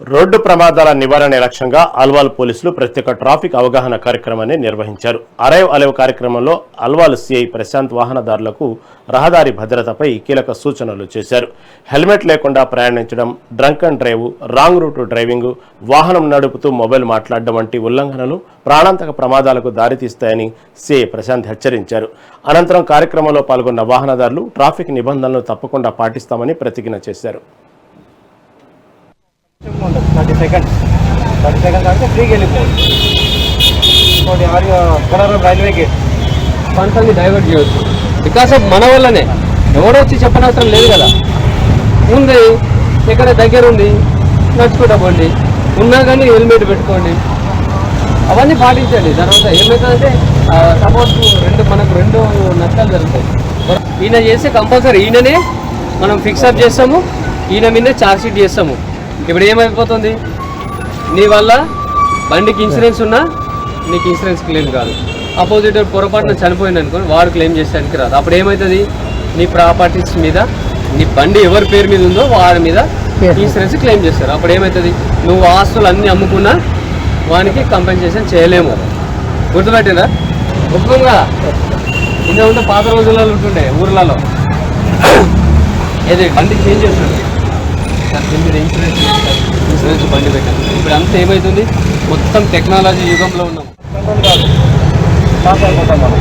Road ప్రమాదాల నివారణ లక్ష్యంగా అల్వాల్ పోలీసులు ప్రత్యేక ట్రాఫిక్ అవగాహన కార్యక్రమాన్ని నిర్వహించారు. అరైవ్ అలైవ్ కార్యక్రమంలో అల్వాల్ సిఐ ప్రశాంత్ వాహనదారులకు రహదారి భద్రతపై కీలక సూచనలు చేశారు. హెల్మెట్ లేకుండా ప్రయాణించడం, drunk and drive, wrong route driving, వాహనం నడుపుతూ మొబైల్ మాట్లాడడం వంటి ఉల్లంఘనలు ప్రాణాంతక ప్రమాదాలకు దారితీస్తాయని సిఐ ప్రశాంత్ హెచ్చరించారు. అనంతరం కార్యక్రమంలో పాల్గొన్న వాహనదారులు ట్రాఫిక్ నిబంధనలను తప్పకుండా పాటిస్తామని ప్రతిజ్ఞ చేశారు. 30 seconds అంటే ఫ్రీకి వెళ్ళిపోవచ్చు. ఇంకోటి రైల్వే గేట్ పంటల్ని డైవర్ట్ చేయవచ్చు. బికాస్ ఆఫ్ మన వల్లనే, ఎవరో వచ్చి చెప్పనవసరం లేదు కదా. ఉంది ఎక్కడ దగ్గర ఉంది, నడుచుకుంటా పోండి, ఉన్నా కానీ హెల్మెట్ పెట్టుకోండి, అవన్నీ పాటించండి. తర్వాత ఏమవుతుందంటే సపోజ్ మనకు రెండు నష్టాలు జరుగుతాయి. ఈయన చేస్తే కంపల్సరీ ఈయననే మనం ఫిక్సప్ చేస్తాము, ఈయన మీదే ఛార్జ్ షీట్ చేస్తాము. ఇప్పుడు ఏమైపోతుంది, నీ వల్ల బండికి ఇన్సూరెన్స్ ఉన్నా నీకు ఇన్సూరెన్స్ క్లెయిమ్ కాదు. ఆపోజిట్ పొరపాటున చనిపోయింది అనుకోని వాడు క్లెయిమ్ చేసేదానికి రాదు. అప్పుడు ఏమవుతుంది, నీ ప్రాపర్టీస్ మీద, నీ బండి ఎవరి పేరు మీద ఉందో వాడి మీద ఇన్సూరెన్స్ క్లెయిమ్ చేస్తారు. అప్పుడు ఏమవుతుంది, నువ్వు ఆస్తులు అన్నీ అమ్ముకున్నా వానికి కంపెన్సేషన్ చేయలేము. గుర్తుపెట్టిందా? ఒప్పుకోగా ఇంకా ఉంటే పాత రోజులలో ఉంటుండే ఊర్లలో ఏది బండి చేంజ్ చేస్తుంది, ఇన్సూరెన్స్ బండి పెట్టాను. ఇప్పుడు అంతా ఏమవుతుంది, మొత్తం టెక్నాలజీ యుగంలో ఉన్నాం. పాస్ అయిపోతాం మనం.